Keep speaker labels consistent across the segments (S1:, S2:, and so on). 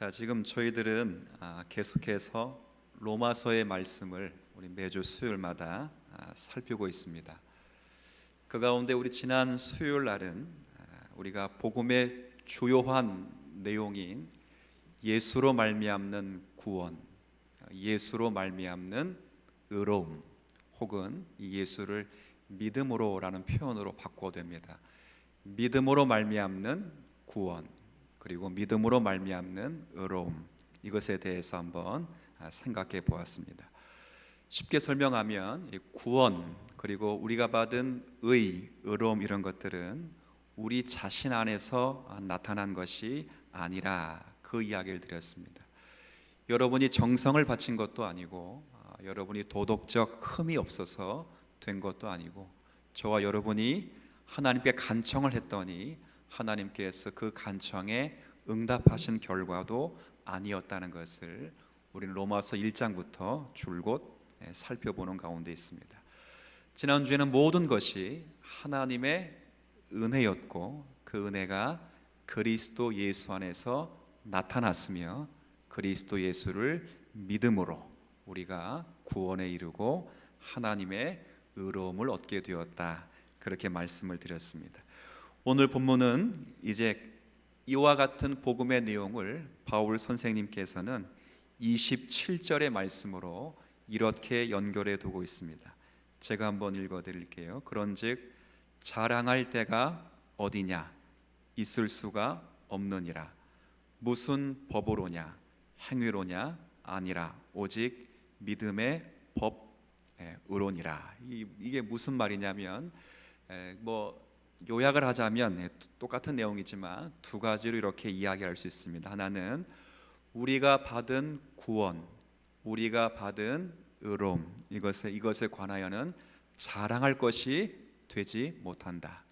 S1: 자, 지금 저희들은 계속해서 로마서의 말씀을 우리 매주 수요일마다 살피고 있습니다. 그 가운데 우리 지난 수요일 날은 우리가 복음의 주요한 내용인 예수로 말미암는 구원, 예수로 말미암는 의로움, 혹은 이 예수를 믿음으로라는 표현으로 바꿔도 됩니다. 믿음으로 말미암는 구원, 그리고 믿음으로 말미암는 의로움, 이것에 대해서 한번 생각해 보았습니다. 쉽게 설명하면 구원, 그리고 우리가 받은 의로움, 이런 것들은 우리 자신 안에서 나타난 것이 아니라 그 이야기를 드렸습니다. 여러분이 정성을 바친 것도 아니고, 여러분이 도덕적 흠이 없어서 된 것도 아니고, 저와 여러분이 하나님께 간청을 했더니 하나님께서 그 간청에 응답하신 결과도 아니었다는 것을 우리는 로마서 1장부터 줄곧 살펴보는 가운데 있습니다. 지난주에는 모든 것이 하나님의 은혜였고, 그 은혜가 그리스도 예수 안에서 나타났으며, 그리스도 예수를 믿음으로 우리가 구원에 이르고 하나님의 의로움을 얻게 되었다, 그렇게 말씀을 드렸습니다. 오늘 본문은 이제 이와 같은 복음의 내용을 바울 선생님께서는 27절의 말씀으로 이렇게 연결해 두고 있습니다. 제가 한번 읽어 드릴게요. 그런즉 자랑할 때가 어디냐, 있을 수가 없느니라. 무슨 법으로냐, 행위로냐, 아니라 오직 믿음의 법으로니라. 이게 무슨 말이냐면, 요약을 하자면 똑같은 내용이지만 두 가지로 이렇게 이야기할 수 있습니다. 하나는 우리가 받은 구원, 우리가 받은 의로움, 이것에 관하여는 자랑할 것이 되지 못한다.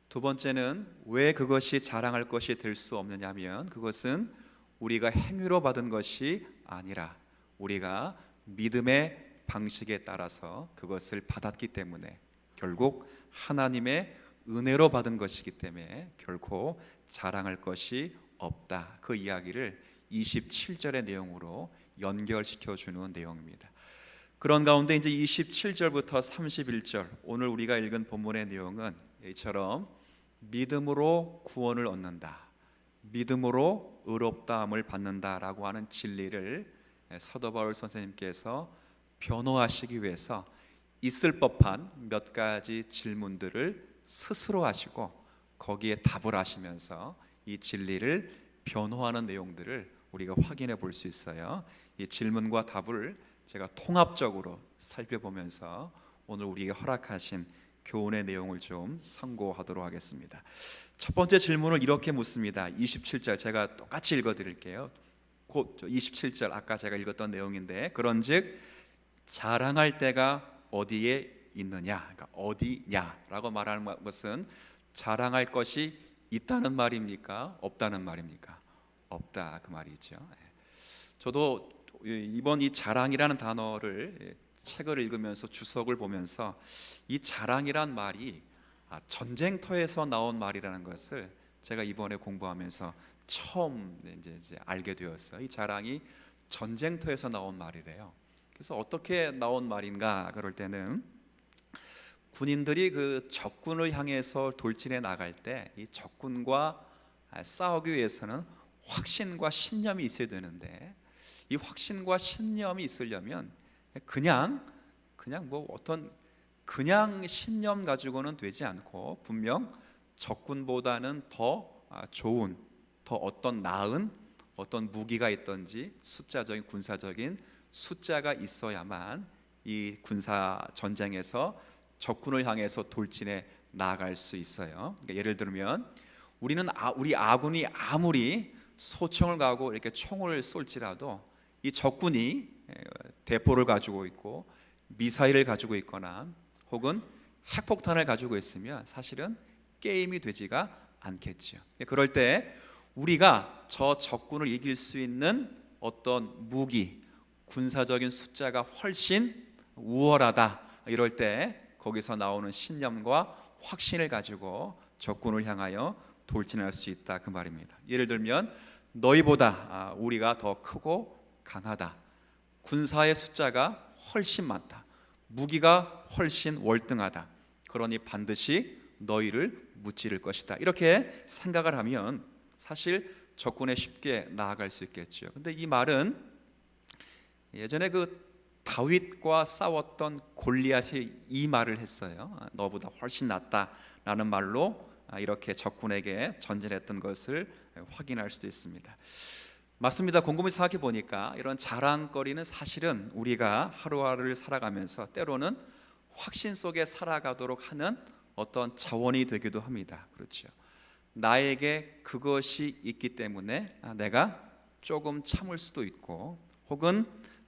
S1: 두 번째는 왜 그것이 자랑할 것이 될 수 없느냐면, 그것은 우리가 행위로 받은 것이 아니라 우리가 믿음의 방식에 따라서 그것을 받았기 때문에, 결국 하나님의 은혜로 받은 것이기 때문에 결코 자랑할 것이 없다. 그 이야기를 27절의 내용으로 연결시켜 주는 내용입니다. 그런 가운데 이제 27절부터 31절, 오늘 우리가 읽은 본문의 내용은 이처럼 믿음으로 구원을 얻는다, 믿음으로 의롭다함을 받는다라고 하는 진리를 사도 바울 선생님께서 변호하시기 위해서 있을 법한 몇 가지 질문들을 스스로 하시고 거기에 답을 하시면서 이 진리를 변호하는 내용들을 우리가 확인해 볼 수 있어요. 이 질문과 답을 제가 통합적으로 살펴보면서 오늘 우리에게 허락하신 교훈의 내용을 좀 상고하도록 하겠습니다. 첫 번째 질문을 이렇게 묻습니다. 27절 제가 똑같이 읽어 드릴게요. 곧 27절 아까 제가 읽었던 내용인데, 그런즉 자랑할 때가 어디에 있느냐, 그러니까 어디냐라고 말하는 것은 자랑할 것이 있다는 말입니까, 없다는 말입니까? 없다, 그 말이죠. 저도 이번 이 자랑이라는 단어를 책을 읽으면서 주석을 보면서 이 자랑이란 말이 전쟁터에서 나온 말이라는 것을 제가 이번에 공부하면서 처음 이제 알게 되었어요. 이 자랑이 전쟁터에서 나온 말이래요. 그래서 어떻게 나온 말인가 그럴 때는, 군인들이 그 적군을 향해서 돌진해 나갈 때 이 적군과 싸우기 위해서는 확신과 신념이 있어야 되는데, 이 확신과 신념이 있으려면 그냥 신념 가지고는 되지 않고, 분명 적군보다는 더 좋은, 더 어떤 나은 어떤 무기가 있든지 숫자적인, 군사적인 숫자가 있어야만 이 군사 전쟁에서 적군을 향해서 돌진해 나아갈 수 있어요. 그러니까 예를 들면 우리 아군이 아무리 소총을 가고 이렇게 총을 쏠지라도 이 적군이 대포를 가지고 있고 미사일을 가지고 있거나 혹은 핵폭탄을 가지고 있으면 사실은 게임이 되지가 않겠죠. 그럴 때 우리가 저 적군을 이길 수 있는 어떤 무기, 군사적인 숫자가 훨씬 우월하다, 이럴 때 거기서 나오는 신념과 확신을 가지고 적군을 향하여 돌진할 수 있다, 그 말입니다. 예를 들면 너희보다 우리가 더 크고 강하다. 군사의 숫자가 훨씬 많다. 무기가 훨씬 월등하다. 그러니 반드시 너희를 무찌를 것이다. 이렇게 생각을 하면 사실 적군에 쉽게 나아갈 수 있겠죠. 근데 이 말은 예전에 그 다윗과 싸웠던 골리앗이 이 말을 했어요. 너보다 훨씬 낫다라는 말로 이렇게 적군에게 전진했던 것을 확인할 수도 있습니다. 맞습니다. 곰곰이 생각해 보니까 이런 자랑거리는 사실은 우리가 하루하루를 살아가면서 때로는 확신 속에 살아가도록 하는 어떤 자원이 되기도 합니다. 그렇죠. 나에게 그것이 있기 때문에 내가 조금 참을 수도 있고, 혹은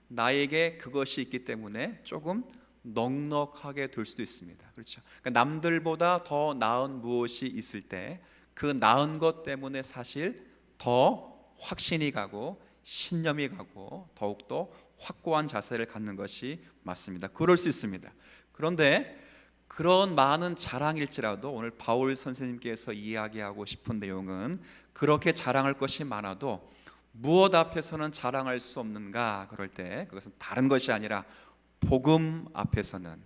S1: 나에게 그것이 있기 때문에 조금 넉넉하게 될 수도 있습니다. 그렇죠. 그러니까 남들보다 더 나은 무엇이 있을 때 그 나은 것 때문에 사실 더 확신이 가고 신념이 가고 더욱더 확고한 자세를 갖는 것이 맞습니다. 그럴 수 있습니다. 그런데 그런 많은 자랑일지라도 오늘 바울 선생님께서 이야기하고 싶은 내용은 그렇게 자랑할 것이 많아도 무엇 앞에서는 자랑할 수 없는가? 그럴 때 그것은 다른 것이 아니라 복음 앞에서는,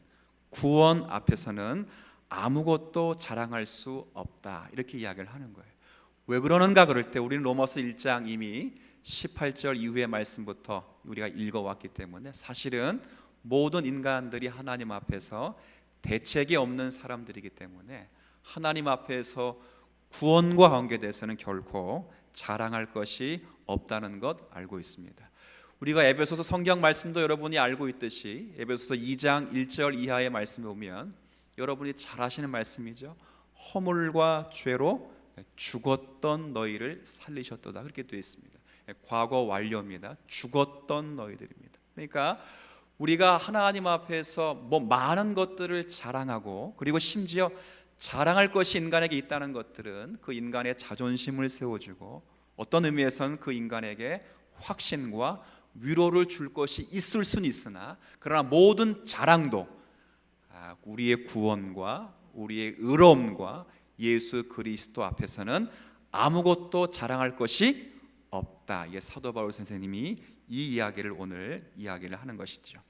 S1: 구원 앞에서는 아무것도 자랑할 수 없다, 이렇게 이야기를 하는 거예요. 왜 그러는가? 그럴 때 우리는 로마서 1장 이미 18절 이후의 말씀부터 우리가 읽어왔기 때문에 사실은 모든 인간들이 하나님 앞에서 대책이 없는 사람들이기 때문에 하나님 앞에서 구원과 관계돼서는 결코 자랑할 것이 없다는 것 알고 있습니다. 우리가 에베소서 성경 말씀도 여러분이 알고 있듯이 에베소서 2장 1절 이하의 말씀에 보면 여러분이 잘 아시는 말씀이죠. 허물과 죄로 죽었던 너희를 살리셨도다, 그렇게 되어 있습니다. 과거 완료입니다. 죽었던 너희들입니다. 그러니까 우리가 하나님 앞에서 많은 것들을 자랑하고, 그리고 심지어 자랑할 것이 인간에게 있다는 것들은 그 인간의 자존심을 세워주고 어떤 의미에서는 그 인간에게 확신과 위로를 줄 것이 있을 수는 있으나, 그러나 모든 자랑도 우리의 구원과 우리의 의로움과 예수 그리스도 앞에서는 아무것도 자랑할 것이 없다. 이게 사도 바울 선생님이 이 이야기를 오늘 이야기를 하는 것이죠.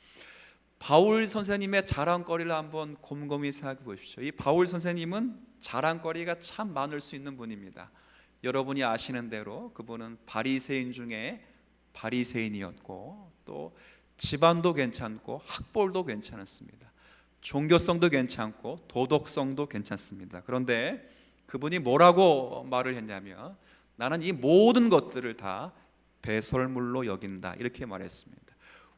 S1: 바울 선생님의 자랑거리를 한번 곰곰이 생각해 보십시오. 이 바울 선생님은 자랑거리가 참 많을 수 있는 분입니다. 여러분이 아시는 대로 그분은 바리새인 중에 바리새인이었고, 또 집안도 괜찮고 학벌도 괜찮았습니다. 종교성도 괜찮고 도덕성도 괜찮습니다. 그런데 그분이 뭐라고 말을 했냐면, 나는 이 모든 것들을 다 배설물로 여긴다, 이렇게 말했습니다.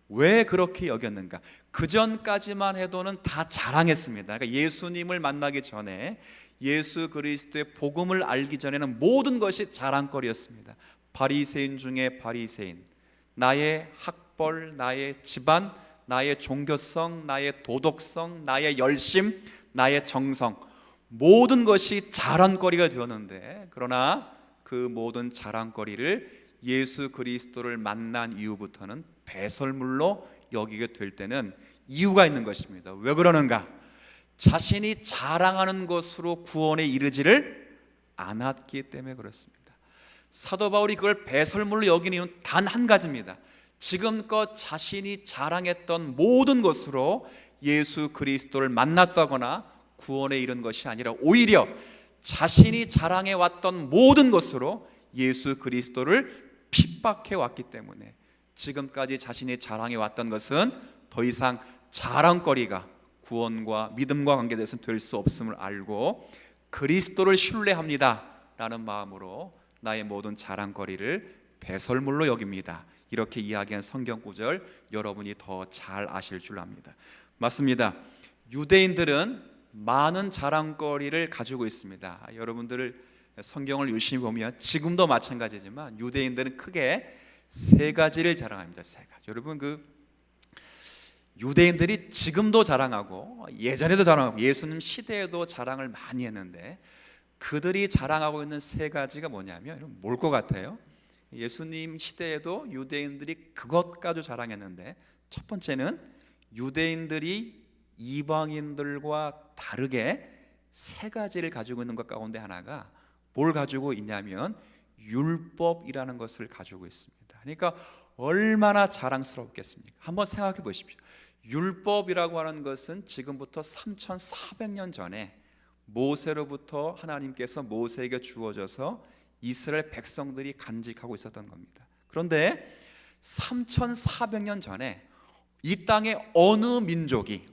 S1: 왜 그렇게 여겼는가? 그 전까지만 해도는 다 자랑했습니다. 그러니까 예수님을 만나기 전에, 예수 그리스도의 복음을 알기 전에는 모든 것이 자랑거리였습니다. 바리새인 중에 바리새인, 나의 학벌, 나의 집안, 나의 종교성, 나의 도덕성, 나의 열심, 나의 정성, 모든 것이 자랑거리가 되었는데, 그러나 그 모든 자랑거리를 예수 그리스도를 만난 이후부터는 배설물로 여기게 될 때는 이유가 있는 것입니다. 왜 그러는가? 자신이 자랑하는 것으로 구원에 이르지를 않았기 때문에 그렇습니다. 사도 바울이 그걸 배설물로 여기는 이유는 단 한 가지입니다. 지금껏 자신이 자랑했던 모든 것으로 예수 그리스도를 만났다거나 구원에 이른 것이 아니라 오히려 자신이 자랑해 왔던 모든 것으로 예수 그리스도를 핍박해 왔기 때문에 지금까지 자신이 자랑해 왔던 것은 더 이상 자랑거리가 구원과 믿음과 관계돼서는 될 수 없음을 알고 그리스도를 신뢰합니다 라는 마음으로 나의 모든 자랑거리를 배설물로 여깁니다. 이렇게 이야기한 성경 구절 여러분이 더 잘 아실 줄 압니다. 맞습니다. 유대인들은 많은 자랑거리를 가지고 있습니다. 여러분들 성경을 유심히 보면 지금도 마찬가지지만 유대인들은 크게 세 가지를 자랑합니다. 세 가지. 여러분, 그 유대인들이 지금도 자랑하고 예전에도 자랑하고 예수님 시대에도 자랑을 많이 했는데, 그들이 자랑하고 있는 세 가지가 뭐냐면 뭘 것 같아요? 예수님 시대에도 유대인들이 그것 가지고 자랑했는데, 첫 번째는 유대인들이 이방인들과 다르게 세 가지를 가지고 있는 것 가운데 하나가 뭘 가지고 있냐면 율법이라는 것을 가지고 있습니다. 그러니까 얼마나 자랑스럽겠습니까? 한번 생각해 보십시오. 율법이라고 하는 것은 지금부터 3,400년 전에 모세로부터 하나님께서 모세에게 주어져서 이스라엘 백성들이 간직하고 있었던 겁니다. 그런데 3,400년 전에 이 땅의 어느 민족이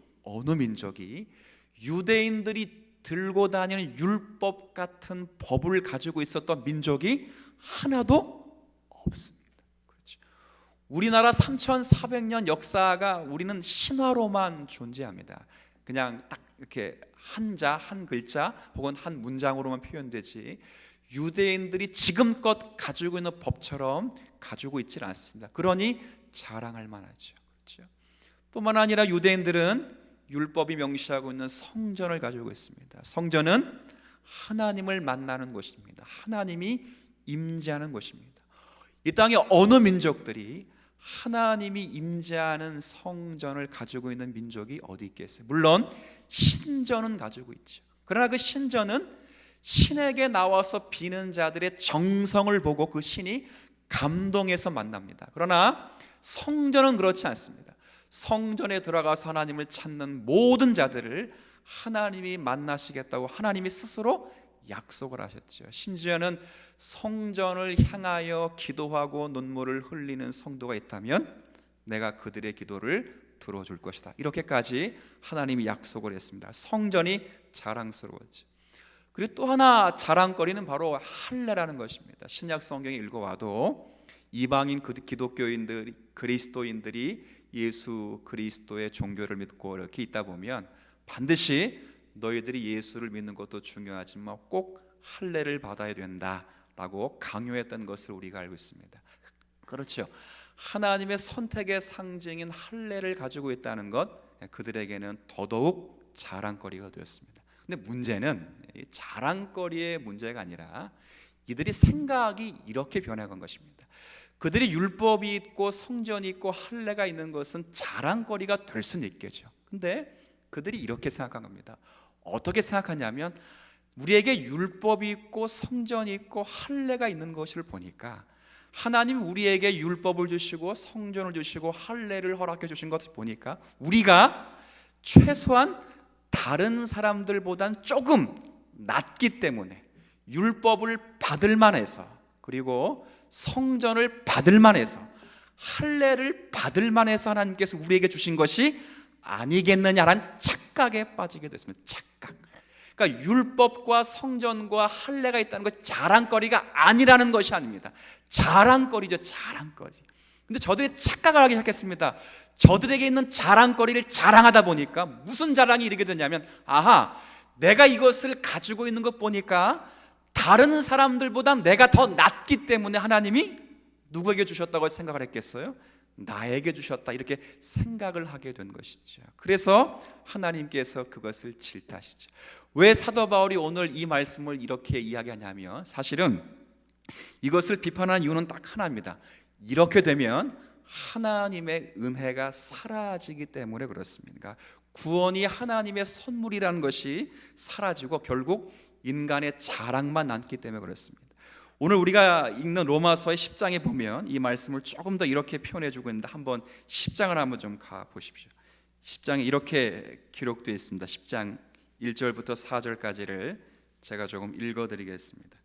S1: 유대인들이 들고 다니는 율법 같은 법을 가지고 있었던 민족이 하나도 없습니다. 그렇죠. 우리나라 3,400년 역사가 우리는 신화로만 존재합니다. 그냥 딱 이렇게 한자, 한 글자 혹은 한 문장으로만 표현되지 유대인들이 지금껏 가지고 있는 법처럼 가지고 있지 않습니다. 그러니 자랑할 만하죠. 그렇죠? 뿐만 아니라 유대인들은 율법이 명시하고 있는 성전을 가지고 있습니다. 성전은 하나님을 만나는 곳입니다. 하나님이 임재하는 곳입니다. 이 땅의 어느 민족들이 하나님이 임재하는 성전을 가지고 있는 민족이 어디 있겠어요? 물론 신전은 가지고 있죠. 그러나 그 신전은 신에게 나와서 비는 자들의 정성을 보고 그 신이 감동해서 만납니다. 그러나 성전은 그렇지 않습니다. 성전에 들어가서 하나님을 찾는 모든 자들을 하나님이 만나시겠다고 하나님이 스스로 약속을 하셨죠. 심지어는 성전을 향하여 기도하고 눈물을 흘리는 성도가 있다면 내가 그들의 기도를 들어줄 것이다. 이렇게까지 하나님이 약속을 했습니다. 성전이 자랑스러웠죠. 그리고 또 하나 자랑거리는 바로 할례라는 것입니다. 신약 성경에 읽어와도 이방인 기독교인들, 그리스도인들이 예수 그리스도의 종교를 믿고 이렇게 있다 보면 반드시 너희들이 예수를 믿는 것도 중요하지만 꼭 할례를 받아야 된다라고 강요했던 것을 우리가 알고 있습니다. 그렇죠. 하나님의 선택의 상징인 할례를 가지고 있다는 것, 그들에게는 더더욱 자랑거리가 되었습니다. 근데 문제는 자랑거리의 문제가 아니라 이들이 생각이 이렇게 변해간 것입니다. 그들이 율법이 있고 성전이 있고 할례가 있는 것은 자랑거리가 될 수는 있겠죠. 근데 그들이 이렇게 생각한 겁니다. 어떻게 생각하냐면 우리에게 율법이 있고 성전이 있고 할례가 있는 것을 보니까 하나님 우리에게 율법을 주시고 성전을 주시고 할례를 허락해 주신 것을 보니까 우리가 최소한 다른 사람들보단 조금 낫기 때문에 율법을 받을 만해서 그리고 성전을 받을 만해서 할례를 받을 만해서 하나님께서 우리에게 주신 것이 아니겠느냐라는 착각에 빠지게 됐습니다. 착각. 그러니까 율법과 성전과 할례가 있다는 것 자랑거리가 아니라는 것이 아닙니다. 자랑거리죠. 자랑거리. 근데 저들이 착각을 하기 시작했습니다. 저들에게 있는 자랑거리를 자랑하다 보니까 무슨 자랑이 이르게 되냐면 아하, 내가 이것을 가지고 있는 것 보니까 다른 사람들보다 내가 더 낫기 때문에 하나님이 누구에게 주셨다고 생각을 했겠어요? 나에게 주셨다 이렇게 생각을 하게 된 것이죠. 그래서 하나님께서 그것을 질타하시죠. 왜 사도 바울이 오늘 이 말씀을 이렇게 이야기하냐면 사실은 이것을 비판하는 이유는 딱 하나입니다. 이렇게 되면 하나님의 은혜가 사라지기 때문에 그렇습니다. 구원이 하나님의 선물이라는 것이 사라지고 결국 인간의 자랑만 남기 때문에 그렇습니다. 오늘 우리가 읽는 로마서의 10장에 보면 이 말씀을 조금 더 이렇게 표현해 주고 있는데 한번 10장을 한번 좀 가보십시오. 10장에 이렇게 기록되어 있습니다. 10장 1절부터 4절까지를 제가 조금 읽어드리겠습니다.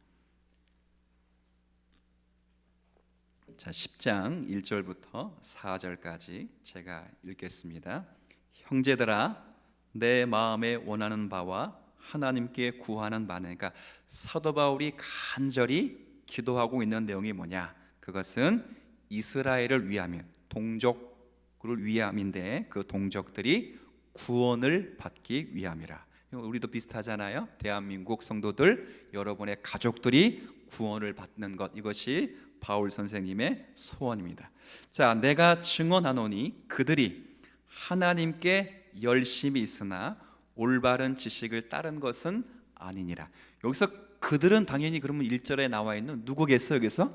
S1: 자, 10장 1절부터 4절까지 제가 읽겠습니다. 형제들아, 내 마음에 원하는 바와 하나님께 구하는 바는, 그러니까 사도 바울이 간절히 기도하고 있는 내용이 뭐냐? 그것은 이스라엘을 위하며 동족을 위함인데 그 동족들이 구원을 받기 위함이라. 우리도 비슷하잖아요. 대한민국 성도들 여러분의 가족들이 구원을 받는 것, 이것이 바울 선생님의 소원입니다. 자, 내가 증언하노니 그들이 하나님께 열심히 있으나 올바른 지식을 따른 것은 아니니라. 여기서 그들은 당연히 그러면 1절에 나와 있는 누구겠어요? 여기서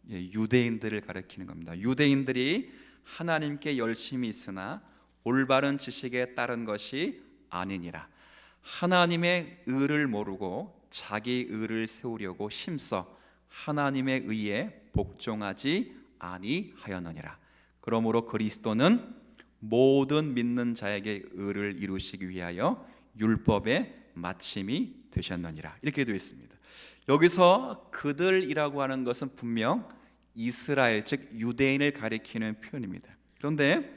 S1: 유대인들을 가리키는 겁니다. 유대인들이 하나님께 열심히 있으나 올바른 지식에 따른 것이 아니니라. 하나님의 의를 모르고 자기 의를 세우려고 힘써 하나님의 의에 복종하지 아니하였느니라. 그러므로 그리스도는 모든 믿는 자에게 의를 이루시기 위하여 율법의 마침이 되셨느니라. 이렇게 되어 있습니다. 여기서 그들이라고 하는 것은 분명 이스라엘, 즉 유대인을 가리키는 표현입니다. 그런데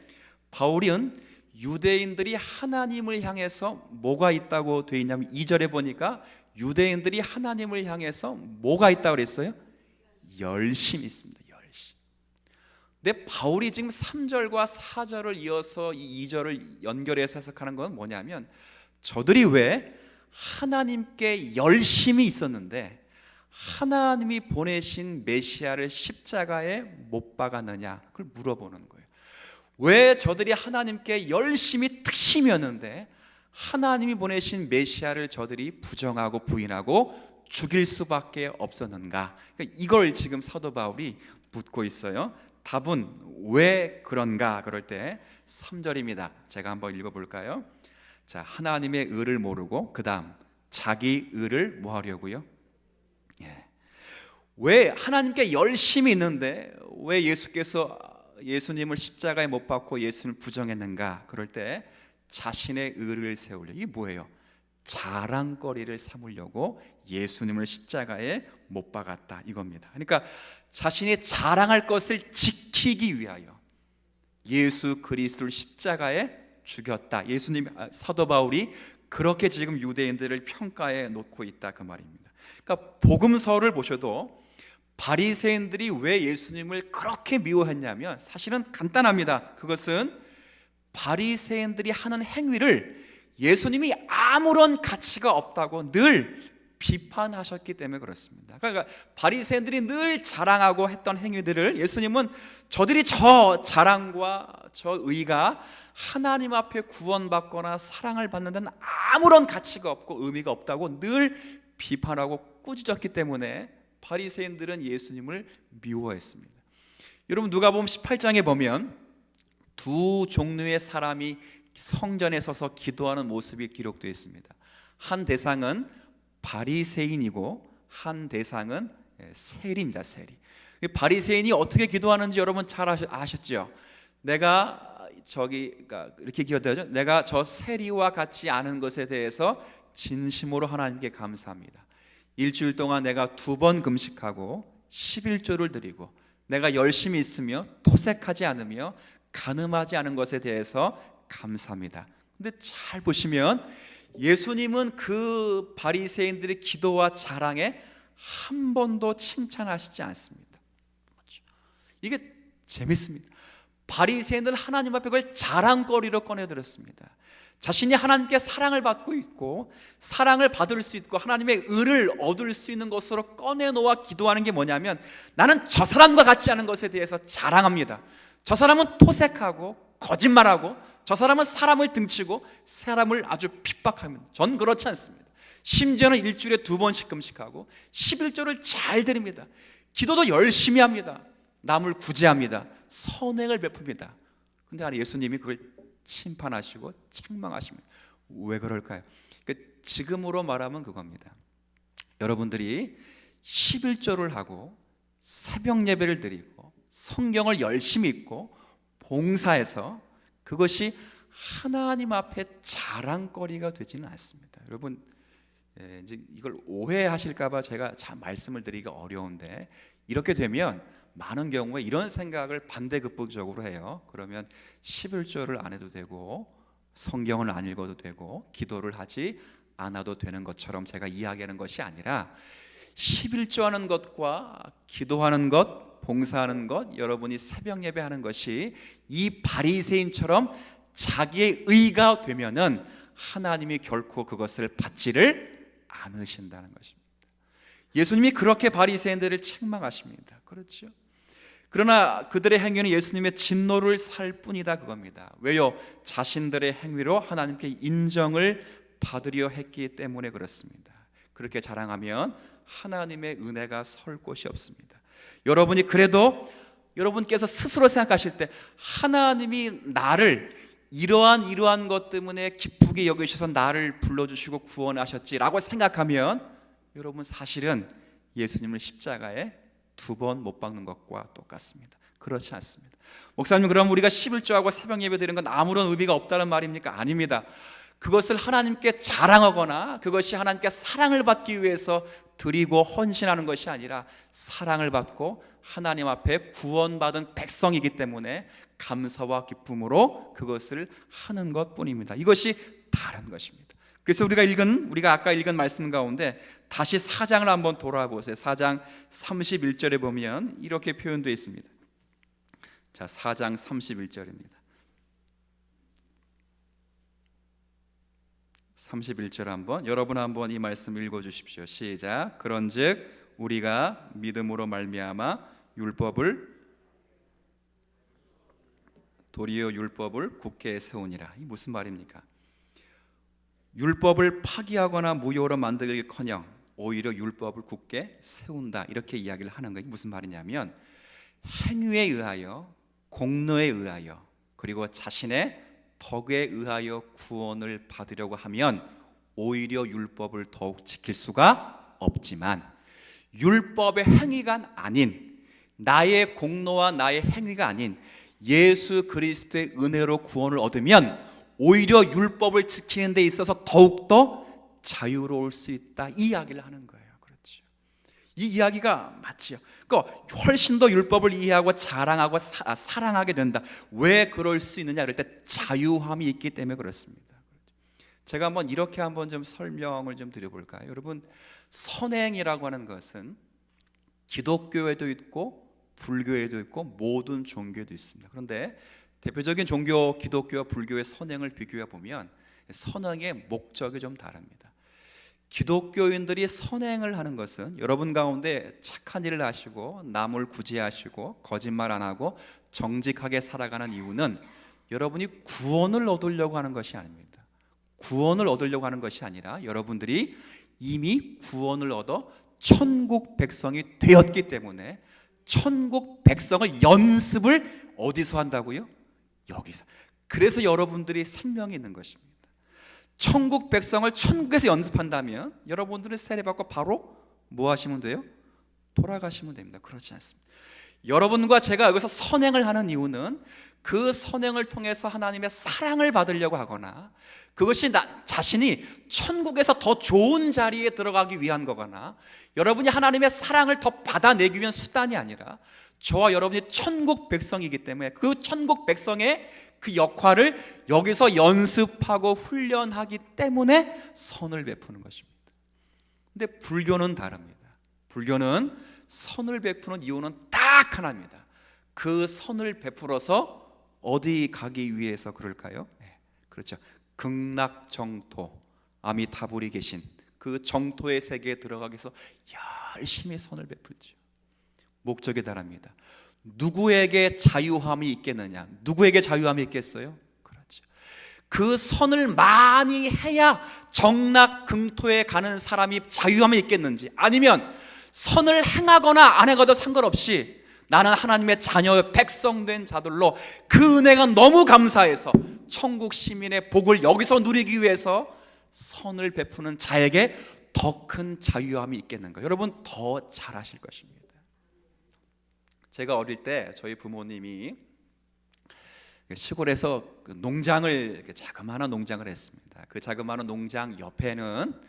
S1: 바울은 유대인들이 하나님을 향해서 뭐가 있다고 되어 있냐면 2절에 보니까 유대인들이 하나님을 향해서 뭐가 있다고 그랬어요? 열심이 있습니다. 열심. 근데 바울이 지금 3절과 4절을 이어서 이 2절을 연결해서 해석하는 건 뭐냐면, 저들이 왜 하나님께 열심이 있었는데 하나님이 보내신 메시아를 십자가에 못 박았느냐, 그걸 물어보는 거예요. 왜 저들이 하나님께 열심히 특심이었는데 하나님이 보내신 메시아를 저들이 부정하고 부인하고 죽일 수밖에 없었는가? 그러니까 이걸 지금 사도 바울이 묻고 있어요. 답은 왜 그런가? 그럴 때 3절입니다. 제가 한번 읽어볼까요? 자, 하나님의 의를 모르고 그 다음 자기 의를 뭐 하려고요? 왜 하나님께 열심히 있는데 왜 예수님을 십자가에 못 박고 예수님을 부정했는가? 그럴 때 자신의 의를 세우려, 이게 뭐예요? 자랑거리를 삼으려고 예수님을 십자가에 못 박았다, 이겁니다. 그러니까 자신이 자랑할 것을 지키기 위하여 예수 그리스도를 십자가에 죽였다. 사도 바울이 그렇게 지금 유대인들을 평가해 놓고 있다, 그 말입니다. 그러니까 복음서를 보셔도 바리새인들이 왜 예수님을 그렇게 미워했냐면 사실은 간단합니다. 그것은 바리새인들이 하는 행위를 예수님이 아무런 가치가 없다고 늘 비판하셨기 때문에 그렇습니다. 그러니까 바리새인들이 늘 자랑하고 했던 행위들을 예수님은 저들이 저 자랑과 저 의가 하나님 앞에 구원받거나 사랑을 받는 데는 아무런 가치가 없고 의미가 없다고 늘 비판하고 꾸짖었기 때문에 바리새인들은 예수님을 미워했습니다. 여러분, 누가복음 18장에 보면 두 종류의 사람이 성전에 서서 기도하는 모습이 기록되어 있습니다. 한 대상은 바리새인이고 한 대상은 세리입니다. 세리. 바리새인이 어떻게 기도하는지 여러분 잘 아셨죠? 이렇게 기도하죠. 내가 저 세리와 같지 않은 것에 대해서 진심으로 하나님께 감사합니다. 일주일 동안 내가 2번 금식하고 11조를 드리고 내가 열심히 있으며 토색하지 않으며 간음하지 않은 것에 대해서 감사합니다. 근데 잘 보시면 예수님은 그 바리새인들의 기도와 자랑에 한 번도 칭찬하시지 않습니다. 이게 재밌습니다. 바리새인들은 하나님 앞에 그걸 자랑거리로 꺼내들었습니다. 자신이 하나님께 사랑을 받고 있고 사랑을 받을 수 있고 하나님의 의를 얻을 수 있는 것으로 꺼내놓아 기도하는 게 뭐냐면, 나는 저 사람과 같지 않은 것에 대해서 자랑합니다. 저 사람은 토색하고 거짓말하고 저 사람은 사람을 등치고 사람을 아주 핍박합니다. 전 그렇지 않습니다. 심지어는 일주일에 2번씩 금식하고 11조를 잘 드립니다. 기도도 열심히 합니다. 남을 구제합니다. 선행을 베풉니다. 근데 예수님이 그걸 심판하시고 책망하십니다. 왜 그럴까요? 지금으로 말하면 그겁니다. 여러분들이 11조를 하고 새벽 예배를 드리고 성경을 열심히 읽고 봉사해서 그것이 하나님 앞에 자랑거리가 되지는 않습니다. 여러분, 이제 이걸 오해하실까봐 제가 참 말씀을 드리기가 어려운데, 이렇게 되면 많은 경우에 이런 생각을 반대급부적으로 해요. 그러면 11조를 안 해도 되고 성경을 안 읽어도 되고 기도를 하지 않아도 되는 것처럼 제가 이야기하는 것이 아니라, 11조 하는 것과 기도하는 것, 봉사하는 것, 여러분이 새벽 예배하는 것이 이 바리새인처럼 자기의 의가 되면은 하나님이 결코 그것을 받지를 않으신다는 것입니다. 예수님이 그렇게 바리새인들을 책망하십니다. 그렇죠? 그러나 그들의 행위는 예수님의 진노를 살 뿐이다, 그겁니다. 왜요? 자신들의 행위로 하나님께 인정을 받으려 했기 때문에 그렇습니다. 그렇게 자랑하면 하나님의 은혜가 설 곳이 없습니다. 여러분이 그래도 여러분께서 스스로 생각하실 때 하나님이 나를 이러한 것 때문에 기쁘게 여기셔서 나를 불러주시고 구원하셨지라고 생각하면 여러분 사실은 예수님을 십자가에 2번 못 박는 것과 똑같습니다. 그렇지 않습니다. 목사님, 그럼 우리가 11조하고 새벽 예배 드리는 건 아무런 의미가 없다는 말입니까? 아닙니다. 그것을 하나님께 자랑하거나 그것이 하나님께 사랑을 받기 위해서 드리고 헌신하는 것이 아니라 사랑을 받고 하나님 앞에 구원받은 백성이기 때문에 감사와 기쁨으로 그것을 하는 것뿐입니다. 이것이 다른 것입니다. 그래서 우리가 아까 읽은 말씀 가운데 다시 4장을 한번 돌아보세요. 4장 31절에 보면 이렇게 표현되어 있습니다. 자, 4장 31절입니다. 31절 여러분 한번 이 말씀 읽어 주십시오. 시작. 그런즉 우리가 믿음으로 말미암아 도리어 율법을 굳게 세우니라. 이 무슨 말입니까? 율법을 파기하거나 무효로 만들기커녕 오히려 율법을 굳게 세운다, 이렇게 이야기를 하는 거예요. 무슨 말이냐면 행위에 의하여, 공로에 의하여, 그리고 자신의 덕에 의하여 구원을 받으려고 하면 오히려 율법을 더욱 지킬 수가 없지만, 율법의 행위가 아닌, 나의 공로와 나의 행위가 아닌 예수 그리스도의 은혜로 구원을 얻으면 오히려 율법을 지키는 데 있어서 더욱더 자유로울 수 있다, 이 이야기를 하는 거예요. 그렇죠. 이 이야기가 맞지요. 그러니까 훨씬 더 율법을 이해하고 자랑하고 사랑하게 된다. 왜 그럴 수 있느냐 그럴 때 자유함이 있기 때문에 그렇습니다. 제가 이렇게 좀 설명을 좀 드려볼까요? 여러분, 선행이라고 하는 것은 기독교에도 있고 불교에도 있고 모든 종교에도 있습니다. 그런데 대표적인 종교 기독교와 불교의 선행을 비교해 보면 선행의 목적이 좀 다릅니다. 기독교인들이 선행을 하는 것은 여러분 가운데 착한 일을 하시고 남을 구제하시고 거짓말 안 하고 정직하게 살아가는 이유는 여러분이 구원을 얻으려고 하는 것이 아닙니다. 구원을 얻으려고 하는 것이 아니라 여러분들이 이미 구원을 얻어 천국 백성이 되었기 때문에 천국 백성을 연습을 어디서 한다고요? 여기서. 그래서 여러분들이 생명이 있는 것입니다. 천국 백성을 천국에서 연습한다면 여러분들은 세례받고 바로 뭐 하시면 돼요? 돌아가시면 됩니다. 그렇지 않습니다. 여러분과 제가 여기서 선행을 하는 이유는 그 선행을 통해서 하나님의 사랑을 받으려고 하거나 그것이 나 자신이 천국에서 더 좋은 자리에 들어가기 위한 거거나 여러분이 하나님의 사랑을 더 받아내기 위한 수단이 아니라 저와 여러분이 천국 백성이기 때문에 그 천국 백성의 그 역할을 여기서 연습하고 훈련하기 때문에 선을 베푸는 것입니다. 근데 불교는 다릅니다. 불교는 선을 베푸는 이유는 딱 하나입니다. 그 선을 베풀어서 어디 가기 위해서 그럴까요? 네, 그렇죠. 극락정토, 아미타불이 계신 그 정토의 세계에 들어가기 위해서 열심히 선을 베풀죠. 목적에 달합니다. 누구에게 자유함이 있겠느냐? 누구에게 자유함이 있겠어요? 그렇죠. 그 선을 많이 해야 정락긍토에 가는 사람이 자유함이 있겠는지, 아니면 선을 행하거나 안 행하도 상관없이 나는 하나님의 자녀의 백성된 자들로 그 은혜가 너무 감사해서 천국 시민의 복을 여기서 누리기 위해서 선을 베푸는 자에게 더 큰 자유함이 있겠는가? 여러분, 더 잘하실 것입니다. 제가 어릴 때 저희 부모님이 시골에서 농장을, 자그마한 농장을 했습니다. 그 자그마한 농장 옆에는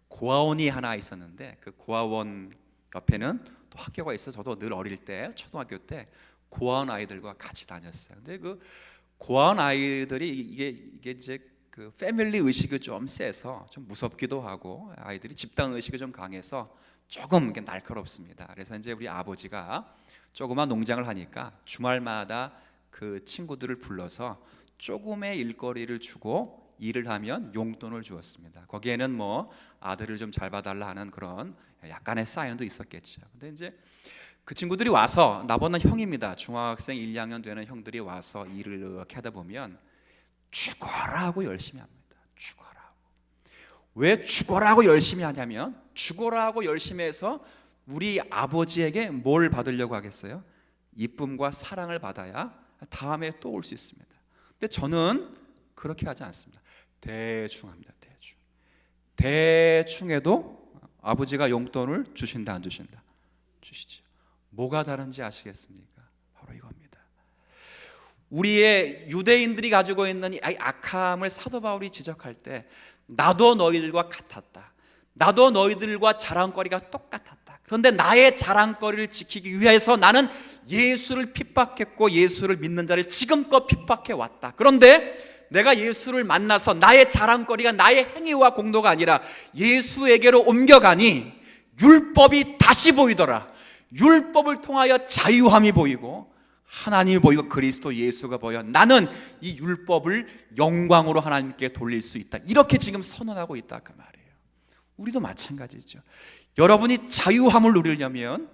S1: 고아원이 하나 있었는데 그 고아원 옆에는 또 학교가 있어. 저도 늘 어릴 때 초등학교 때 고아원 아이들과 같이 다녔어요. 근데 그 고아원 아이들이 이게 이제 그 패밀리 의식이 좀 세서 좀 무섭기도 하고 아이들이 집단 의식이 좀 강해서 조금 이게 날카롭습니다. 그래서 이제 우리 아버지가 조그만 농장을 하니까 주말마다 그 친구들을 불러서 조금의 일거리를 주고 일을 하면 용돈을 주었습니다. 거기에는 뭐 아들을 좀 잘 봐달라 하는 그런 약간의 사연도 있었겠죠. 근데 이제 그 친구들이 와서, 나보다 형입니다. 중학생 1, 2학년 되는 형들이 와서 일을 이렇게 하다 보면 죽어라 하고 열심히 합니다. 죽어라 하고. 왜 죽어라 하고 열심히 하냐면 죽어라 하고 열심히 해서 우리 아버지에게 뭘 받으려고 하겠어요? 이쁨과 사랑을 받아야 다음에 또 올 수 있습니다. 근데 저는 그렇게 하지 않습니다. 대충 합니다. 대충 해도 아버지가 용돈을 주신다 안 주신다? 주시죠. 뭐가 다른지 아시겠습니까? 바로 이겁니다. 우리의 유대인들이 가지고 있는 이 악함을 사도 바울이 지적할 때, 나도 너희들과 같았다, 나도 너희들과 자랑거리가 똑같았다. 그런데 나의 자랑거리를 지키기 위해서 나는 예수를 핍박했고 예수를 믿는 자를 지금껏 핍박해 왔다. 그런데 내가 예수를 만나서 나의 자랑거리가 나의 행위와 공로가 아니라 예수에게로 옮겨가니 율법이 다시 보이더라. 율법을 통하여 자유함이 보이고 하나님이 보이고 그리스도 예수가 보여 나는 이 율법을 영광으로 하나님께 돌릴 수 있다. 이렇게 지금 선언하고 있다 그 말이에요. 우리도 마찬가지죠. 여러분이 자유함을 누리려면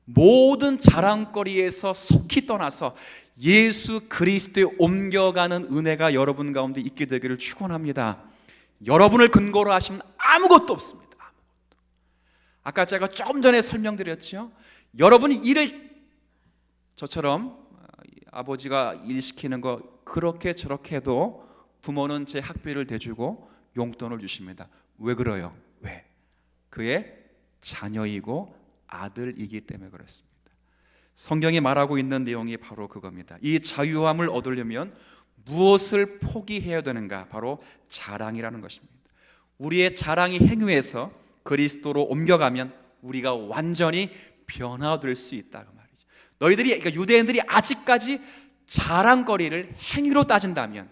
S1: 모든 자랑거리에서 속히 떠나서 예수 그리스도에 옮겨가는 은혜가 여러분 가운데 있게 되기를 축원합니다. 여러분을 근거로 하시면 아무것도 없습니다. 아무것도. 아까 제가 조금 전에 설명드렸죠. 여러분이 일을 저처럼 아버지가 일 시키는 거 그렇게 저렇게 해도 부모는 제 학비를 대주고 용돈을 주십니다. 왜 그래요? 왜? 그의 자녀이고 아들이기 때문에 그렇습니다. 성경이 말하고 있는 내용이 바로 그겁니다. 이 자유함을 얻으려면 무엇을 포기해야 되는가? 바로 자랑이라는 것입니다. 우리의 자랑이 행위에서 그리스도로 옮겨가면 우리가 완전히 변화될 수 있다 그 말이죠. 너희들이, 그러니까 유대인들이 아직까지 자랑거리를 행위로 따진다면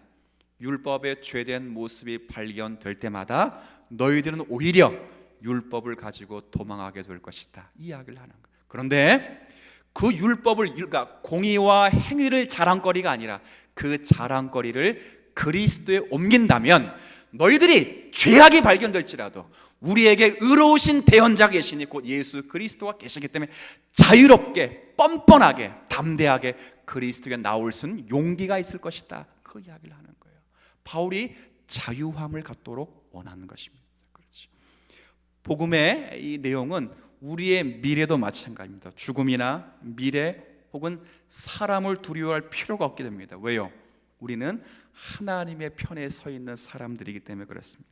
S1: 율법의 죄된 모습이 발견될 때마다 너희들은 오히려 율법을 가지고 도망하게 될 것이다, 이 이야기를 하는 거예요. 그런데 그 율법을, 그러니까 공의와 행위를 자랑거리가 아니라 그 자랑거리를 그리스도에 옮긴다면 너희들이 죄악이 발견될지라도 우리에게 의로우신 대언자 계시니 곧 예수 그리스도가 계시기 때문에 자유롭게 뻔뻔하게 담대하게 그리스도에 나올 수 있는 용기가 있을 것이다, 그 이야기를 하는 거예요. 바울이 자유함을 갖도록 원하는 것입니다. 그렇지. 복음의 이 내용은 우리의 미래도 마찬가지입니다. 죽음이나 미래 혹은 사람을 두려워할 필요가 없게 됩니다. 왜요? 우리는 하나님의 편에 서 있는 사람들이기 때문에 그렇습니다.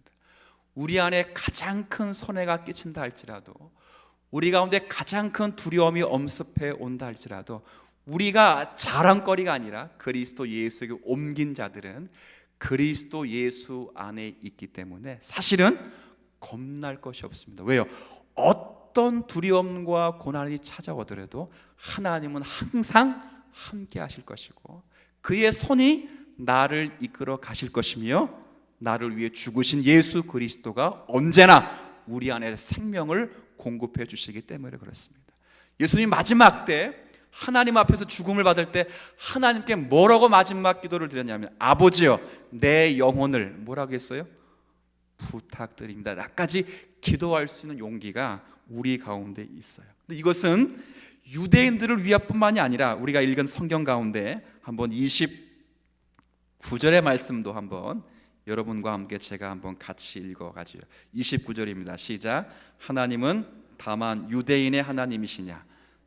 S1: 우리 안에 가장 큰 손해가 끼친다 할지라도, 우리 가운데 가장 큰 두려움이 엄습해 온다 할지라도 우리가 자랑거리가 아니라 그리스도 예수에게 옮긴 자들은 그리스도 예수 안에 있기 때문에 사실은 겁날 것이 없습니다. 왜요? 어떤 두려움과 고난이 찾아오더라도 하나님은 항상 함께 하실 것이고 그의 손이 나를 이끌어 가실 것이며 나를 위해 죽으신 예수 그리스도가 언제나 우리 안에 생명을 공급해 주시기 때문에 그렇습니다. 예수님 마지막 때 하나님 앞에서 죽음을 받을 때 하나님께 뭐라고 마지막 기도를 드렸냐면, 아버지여 내 영혼을 뭐라고 했어요? 부탁드립니다 라까지 기도할 수 있는 용기가 우리 가운데 있어요. 근데 이것은 유대인들을 위할 뿐만이 아니라 우리가 읽은 성경 가운데 한번 29절의 말씀도 한번 여러분과 함께 제가 한번 같이 읽어가지요. 29절입니다. 시작. 하나님은 다만 유대인의 하나님이시냐?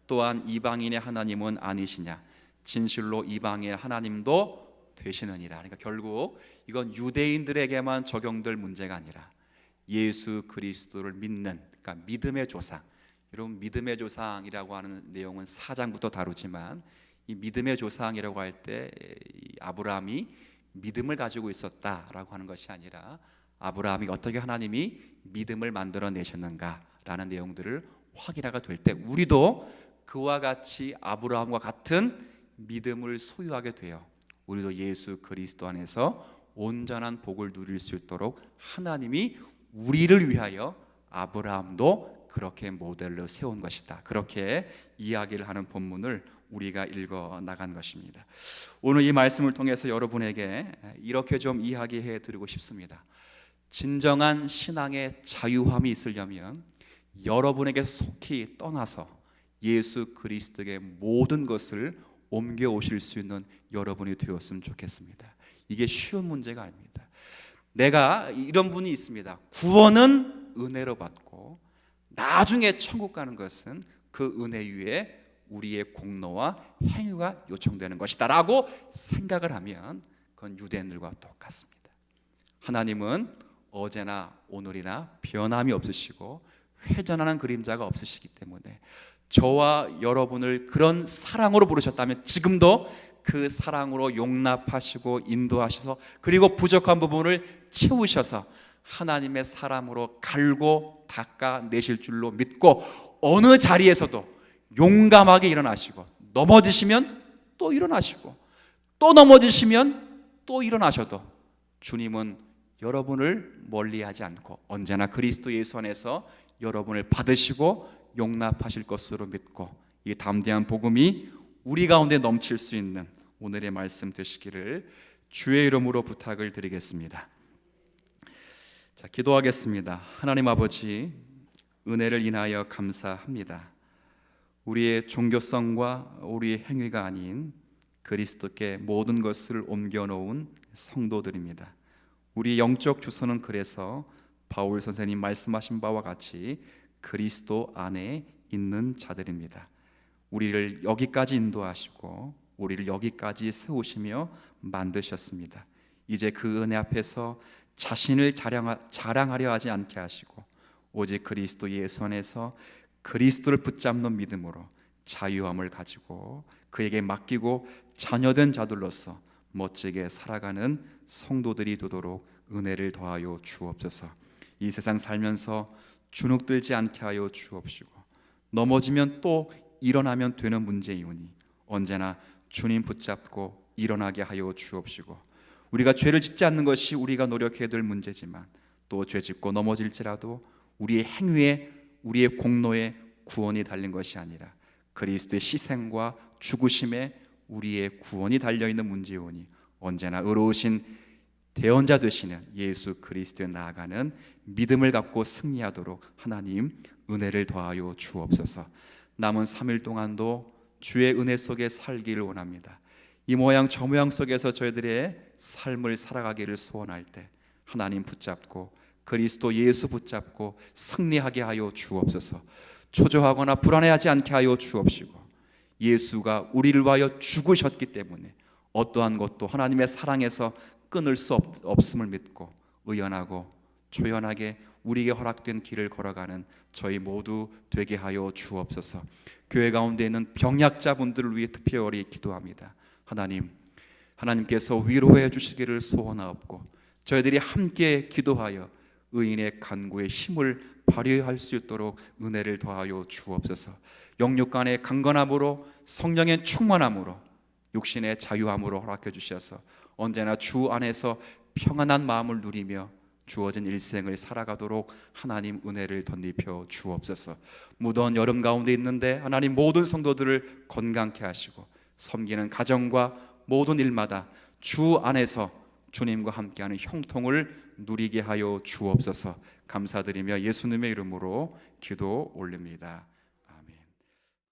S1: 또한 이방인의 하나님은 아니시냐? 진실로 이방인의 하나님도 되시느니라. 그러니까 결국 이건 유대인들에게만 적용될 문제가 아니라 예수 그리스도를 믿는, 그러니까 믿음의 조상. 여러분, 믿음의 조상이라고 하는 내용은 4장부터 다루지만 이 믿음의 조상이라고 할 때 아브라함이 믿음을 가지고 있었다라고 하는 것이 아니라 아브라함이 어떻게 하나님이 믿음을 만들어 내셨는가라는 내용들을 확인하게 될 때 우리도 그와 같이 아브라함과 같은 믿음을 소유하게 돼요. 우리도 예수 그리스도 안에서 온전한 복을 누릴 수 있도록 하나님이 우리를 위하여 아브라함도 그렇게 모델로 세운 것이다, 그렇게 이야기를 하는 본문을 우리가 읽어 나간 것입니다. 오늘 이 말씀을 통해서 여러분에게 이렇게 좀 이야기해 드리고 싶습니다. 진정한 신앙의 자유함이 있으려면 여러분에게 속히 떠나서 예수 그리스도의 모든 것을 옮겨 오실 수 있는 여러분이 되었으면 좋겠습니다. 이게 쉬운 문제가 아닙니다. 내가 이런 분이 있습니다. 구원은 은혜로 받고 나중에 천국 가는 것은 그 은혜 위에 우리의 공로와 행위가 요청되는 것이다 라고 생각을 하면 그건 유대인들과 똑같습니다. 하나님은 어제나 오늘이나 변함이 없으시고 회전하는 그림자가 없으시기 때문에 저와 여러분을 그런 사랑으로 부르셨다면 지금도 그 사랑으로 용납하시고 인도하셔서 그리고 부족한 부분을 채우셔서 하나님의 사람으로 갈고 닦아내실 줄로 믿고 어느 자리에서도 용감하게 일어나시고 넘어지시면 또 일어나시고 또 넘어지시면 또 일어나셔도 주님은 여러분을 멀리하지 않고 언제나 그리스도 예수 안에서 여러분을 받으시고 용납하실 것으로 믿고 이 담대한 복음이 우리 가운데 넘칠 수 있는 오늘의 말씀 되시기를 주의 이름으로 부탁을 드리겠습니다. 자, 기도하겠습니다. 하나님 아버지, 은혜를 인하여 감사합니다. 우리의 종교성과 우리의 행위가 아닌 그리스도께 모든 것을 옮겨놓은 성도들입니다. 우리 영적 주소는 그래서 바울 선생님 말씀하신 바와 같이 그리스도 안에 있는 자들입니다. 우리를 여기까지 인도하시고 우리를 여기까지 세우시며 만드셨습니다. 이제 그 은혜 앞에서 자신을 자랑하려 하지 않게 하시고 오직 그리스도 예수 안에서 그리스도를 붙잡는 믿음으로 자유함을 가지고 그에게 맡기고 자녀된 자들로서 멋지게 살아가는 성도들이 되도록 은혜를 더하여 주옵소서. 이 세상 살면서 주눅들지 않게 하여 주옵시고 넘어지면 또 일어나면 되는 문제이오니 언제나 주님 붙잡고 일어나게 하여 주옵시고 우리가 죄를 짓지 않는 것이 우리가 노력해야 될 문제지만 또 죄 짓고 넘어질지라도 우리의 행위에 우리의 공로에 구원이 달린 것이 아니라 그리스도의 희생과 죽으심에 우리의 구원이 달려있는 문제이오니 언제나 의로우신 대언자 되시는 예수 그리스도에 나아가는 믿음을 갖고 승리하도록 하나님 은혜를 더하여 주옵소서. 남은 3일 동안도 주의 은혜 속에 살기를 원합니다. 이 모양 저 모양 속에서 저희들의 삶을 살아가기를 소원할 때 하나님 붙잡고 그리스도 예수 붙잡고 승리하게 하여 주옵소서. 초조하거나 불안해하지 않게 하여 주옵시고 예수가 우리를 위하여 죽으셨기 때문에 어떠한 것도 하나님의 사랑에서 끊을 수 없음을 믿고 의연하고 초연하게 우리에게 허락된 길을 걸어가는 저희 모두 되게 하여 주옵소서. 교회 가운데 있는 병약자분들을 위해 특별히 기도합니다. 하나님께서 위로해 주시기를 소원하옵고 저희들이 함께 기도하여 의인의 간구에 힘을 발휘할 수 있도록 은혜를 더하여 주옵소서. 영육 간의 강건함으로 성령의 충만함으로 육신의 자유함으로 허락해 주셔서 언제나 주 안에서 평안한 마음을 누리며 주어진 일생을 살아가도록 하나님 은혜를 덧입혀 주옵소서. 무더운 여름 가운데 있는데 하나님 모든 성도들을 건강케 하시고 섬기는 가정과 모든 일마다 주 안에서 주님과 함께하는 형통을 누리게 하여 주옵소서. 감사드리며 예수님의 이름으로 기도 올립니다.